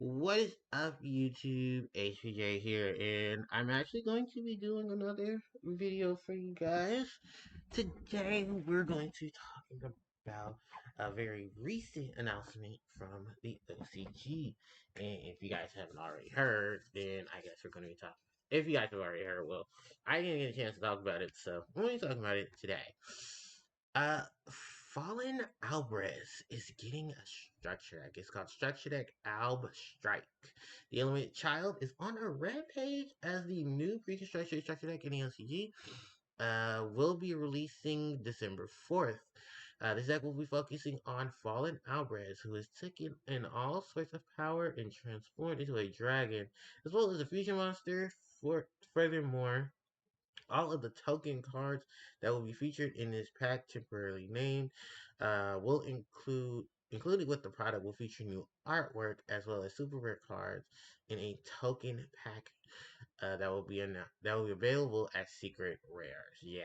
What is up, YouTube? HPJ here, and I'm actually going to be doing another video for you guys. Today, we're going to be talking about a very recent announcement from the OCG. And if you guys haven't already heard, then I guess we're going to be talking. If you guys have already heard, well, I didn't get a chance to talk about it, so I'm going to be talking about it today. Uh, Fallen Alvarez is getting a structure deck. It's called Structure Deck Alba Strike. The Element Child is on a rampage as the new pre-constructed structure deck in the LCG. Will be releasing December 4th. This deck will be focusing on Fallen Alvarez, who is taken in all sorts of power and transformed into a dragon, as well as a fusion monster. Furthermore, all of the token cards that will be featured in this pack, temporarily named, will included with the product, will feature new artwork as well as super rare cards in a token pack that will be available as secret rares. Yeah,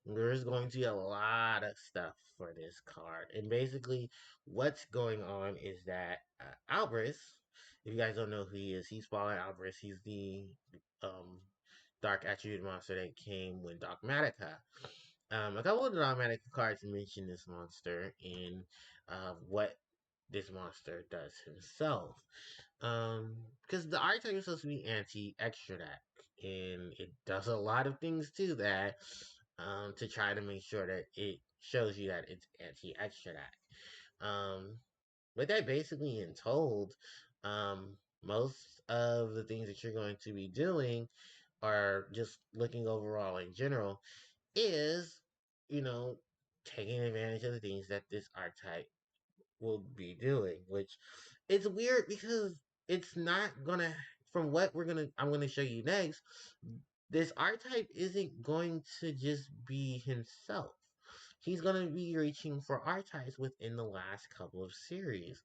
there's going to be a lot of stuff for this card, and basically, what's going on is that Alvarez. If you guys don't know who he is, he's Fallen Alvarez. He's the um dark attribute monster that came with Dogmatica. A couple of the Dogmatica cards mention this monster and what this monster does himself. Because the archetype is supposed to be anti-extra deck, and it does a lot of things to that to try to make sure that it shows you that it's anti-extra deck. With that basically in told, most of the things that you're going to be doing or just looking overall in general is, you know, taking advantage of the things that this archetype will be doing, which it's weird because it's not gonna, from what I'm gonna show you next, this archetype isn't going to just be himself. He's gonna be reaching for archetypes within the last couple of series.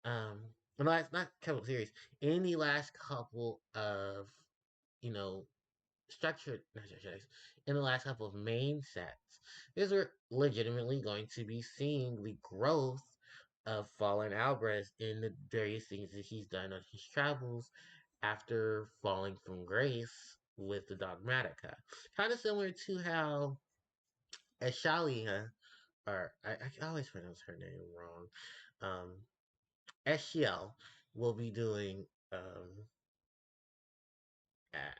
Um, the last, not couple of series, in the last couple of, you know, structured, not structured, in the last couple of main sets, is we're legitimately going to be seeing the growth of Fallen Alvarez in the various things that he's done on his travels after falling from grace with the Dogmatica. Kind of similar to how Ashalia, or I always pronounce her name wrong, Eshiel will be doing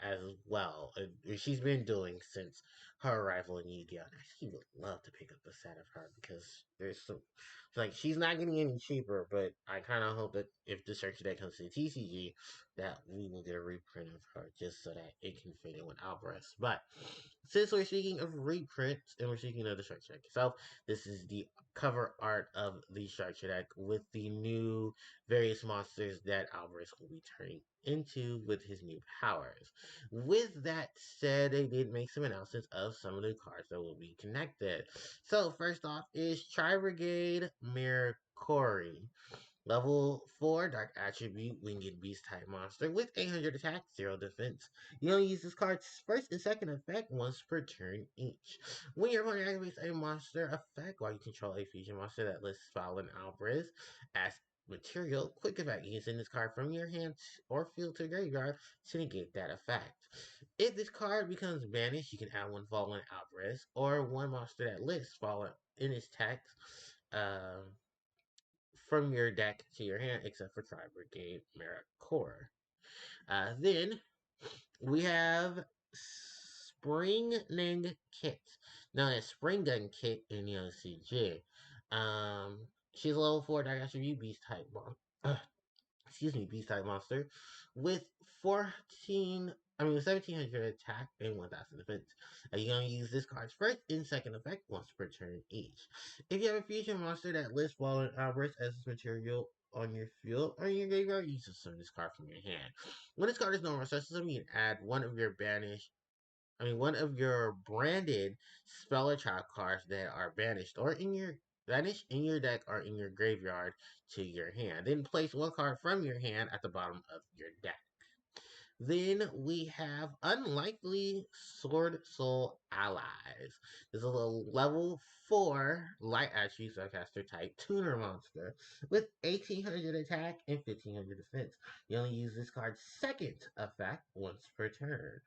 as well. She's been doing since her arrival in Yu-Gi-Oh! And I actually would love to pick up a set of her because there's some, like, she's not getting any cheaper, but I kind of hope that if the search deck comes to the TCG, that we will get a reprint of her just so that it can fit in with Alvarez. But since we're speaking of reprints and we're speaking of the structure deck itself, this is the cover art of the structure deck with the new various monsters that Alvarez will be turning into with his new powers. With that said, they did make some announcements of some of the cards that will be connected. So first off is Tri-Brigade Mercury. Level 4 Dark Attribute Winged Beast type monster with 800 attack, 0 defense. You only use this card's first and second effect once per turn each. When your opponent activates a monster effect while you control a fusion monster that lists Fallen Alvarez as material, quick effect. You can send this card from your hand or field to graveyard to negate that effect. If this card becomes banished, you can add one Fallen Alvarez or one monster that lists Fallen in its text. From your deck to your hand, except for Tri-Brigade Core. Then we have Springning Kit. Now, it's Spring Gun Kit in the OCG. She's a level 4 Dark Attribute Beast type beast type monster with 1700 attack and 1000 defense. You're going to use this card's first and second effect once per turn each. If you have a fusion monster that lists Fallen Alvarez as its material on your field or in your graveyard, you just summon this card from your hand. When this card is no more such system, you can add one of your branded spell or trap cards that are banished or in your deck or in your graveyard to your hand. Then place one card from your hand at the bottom of your deck. Then we have Unlikely Sword Soul Allies. This is a level 4 light attribute sarcaster type tuner monster with 1800 attack and 1500 defense. You only use this card's second effect once per turn.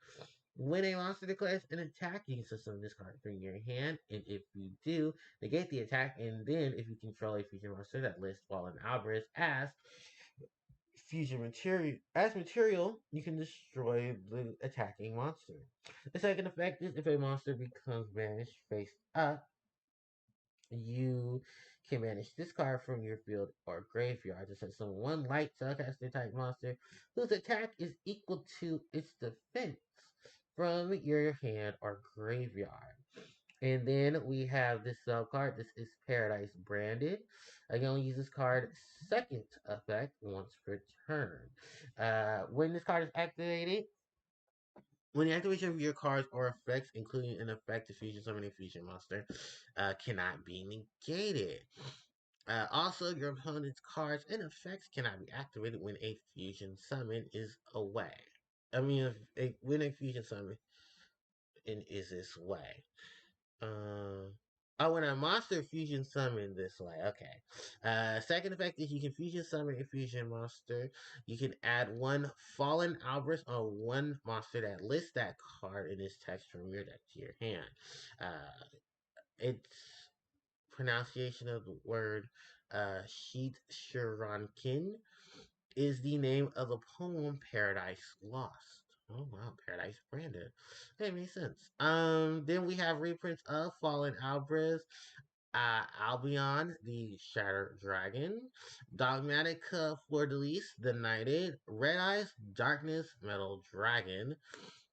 When a monster declares an attack, you can summon this card from your hand, and if you do, negate the attack, and then if you control a fusion monster that lists Fallen Alvarez as material, you can destroy the attacking monster. The second effect is if a monster becomes banished face up, you can banish this card from your field or graveyard to set some one light spellcaster type monster whose attack is equal to its defense from your hand or graveyard. And then we have this sub card. This is Paradise Branded. I can only use this card second effect once per turn. When this card is activated, when the activation of your cards or effects, including an effect to fusion summon a fusion monster, cannot be negated. Also, your opponent's cards and effects cannot be activated when a fusion summon is away. I mean, when a fusion summon is this way. Uh, oh, when a monster fusion summon this way. Okay. Second effect is you can fusion summon a fusion monster. You can add one Fallen Alvarez on one monster that lists that card in its text from your deck to your hand. Its pronunciation of the word Sheet Shirankin is the name of the poem Paradise Lost. Oh wow, Paradise Branded. That makes sense. Then we have reprints of Fallen Alvarez, Albion, the Shattered Dragon, Dogmatica Fleur de Lis, the Knighted, Red Eyes, Darkness, Metal Dragon,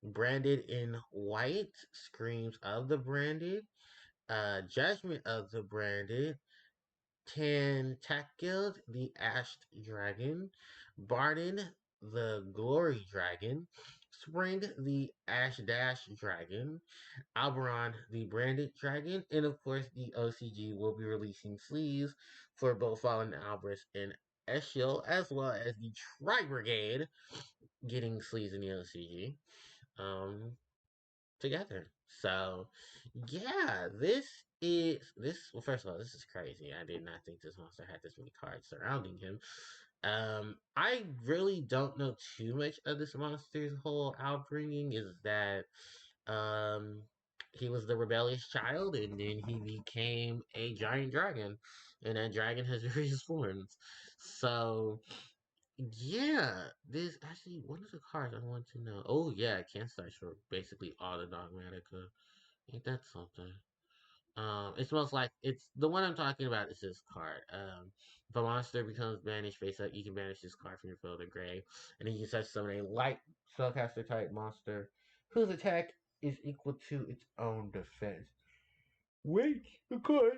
branded in white, Screams of the Branded, Judgment of the Branded, Tentakild, the Ashed Dragon, Barden, the Glory Dragon, Spring, the Ash Dash Dragon, Alberon, the Branded Dragon, and of course the OCG will be releasing sleeves for both Fallen Alvarez and Eshiel, as well as the Tri-Brigade getting sleeves in the OCG. Um, Together. So, yeah, well. First of all, this is crazy. I did not think this monster had this many cards surrounding him. I really don't know too much of this monster's whole outbringing. Is that um he was the rebellious child, and then he became a giant dragon, and that dragon has various forms. So yeah, this actually one of the cards I want to know. Oh yeah, it can search for basically all the Dogmatica. Ain't that something? It's most like it's the one I'm talking about is this card. If a monster becomes banished face up, you can banish this card from your field or grave, and then you can search summon a light spellcaster type monster whose attack is equal to its own defense. Wait, of course.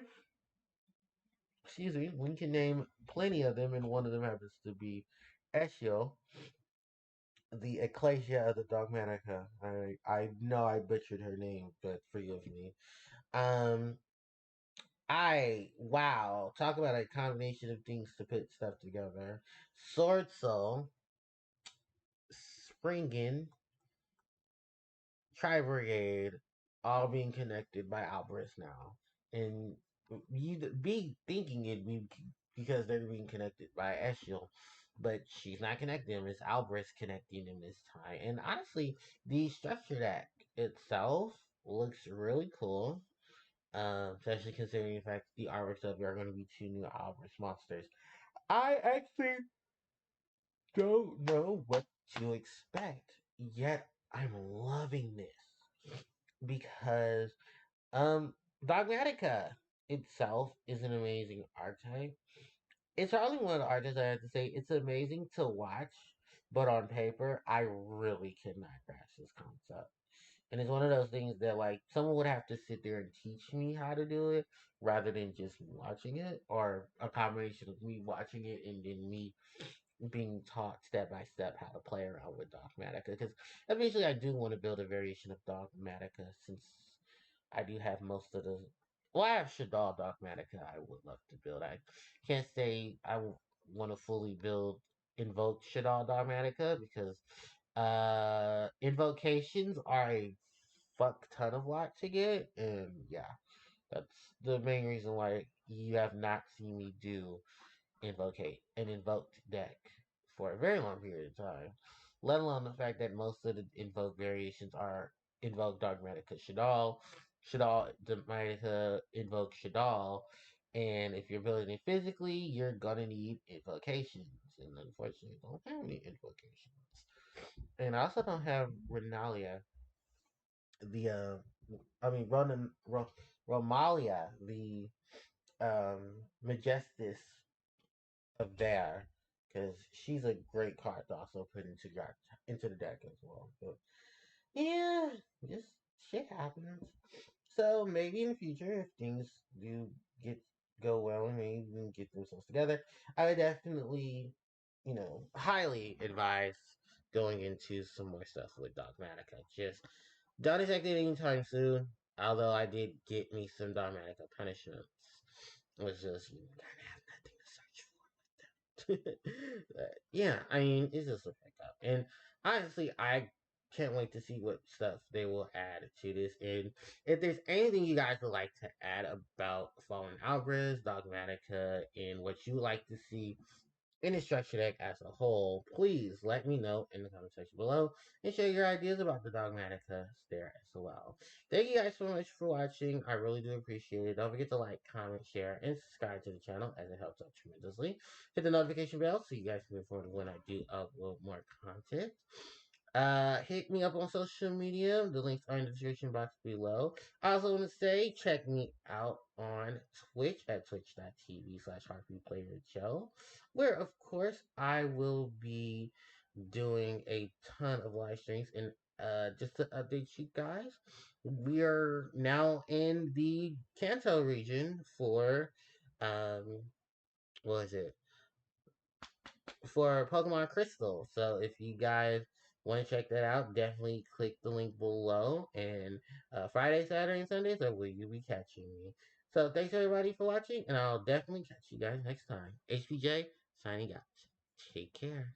Excuse me. We can name plenty of them, and one of them happens to be Eshiel, the Ecclesia of the Dogmatica. I know I butchered her name, but forgive me. Um, I wow, talk about a combination of things to put stuff together. Sword Soul, Springin, Tri-Brigade, all being connected by Alvarez now, and you be thinking it be because they're being connected by Eshiel, but she's not connecting them. It's Alvarez connecting them this time. And honestly, the structure deck itself looks really cool. Especially considering the fact the artworks of there are going to be two new Alvarez monsters. I actually don't know what to expect, yet I'm loving this because Dogmatica itself is an amazing archetype. It's probably one of the artists I have to say it's amazing to watch, but on paper I really could not grasp this concept. And it's one of those things that like someone would have to sit there and teach me how to do it rather than just watching it, or a combination of me watching it and then me being taught step by step how to play around with Dogmatica. Because eventually I do want to build a variation of Dogmatica since I do have most of the. Well, I have Shadal Dogmatica I would love to build. I can't say I want to fully build Invoke Shadal Dogmatica because Invocations are a fuck ton of lot to get, and yeah, that's the main reason why you have not seen me do invocate an invoked deck for a very long period of time. Let alone the fact that most of the invoke variations are invoke Dogmatica Shadal, Shadal Dogmatica invoke Shadal, and if you're building it physically, you're gonna need invocations, and unfortunately, I don't have any invocations. And I also don't have Renalia, the Romalia, the Majestus of Bear, because she's a great card to also put into the deck as well. But yeah, just shit happens. So maybe in the future, if things do get go well and maybe we can get themselves together, I would definitely, highly advise going into some more stuff with Dogmatica. Just don't expect it anytime soon. Although I did get me some Dogmatica punishments. It was just kind of have nothing to search for. Yeah, I mean, it's just a pickup. And honestly, I can't wait to see what stuff they will add to this. And if there's anything you guys would like to add about Fallen Alvarez, Dogmatica, and what you would like to see in the structure deck as a whole, please let me know in the comment section below and share your ideas about the Dogmatica there as well. Thank you guys so much for watching. I really do appreciate it. Don't forget to like, comment, share, and subscribe to the channel as it helps out tremendously. Hit the notification bell so you guys can be informed when I do upload more content. Hit me up on social media. The links are in the description box below. I also want to say, check me out on Twitch at twitch.tv/HarpiePlayerJoe, where, of course, I will be doing a ton of live streams. And just to update you guys, we are now in the Kanto region for, what is it? For Pokemon Crystal. So if you guys want to check that out, definitely click the link below. And Friday, Saturday, and Sundays are where you'll be catching me. So thanks everybody for watching, and I'll definitely catch you guys next time. HPJ signing out. Take care.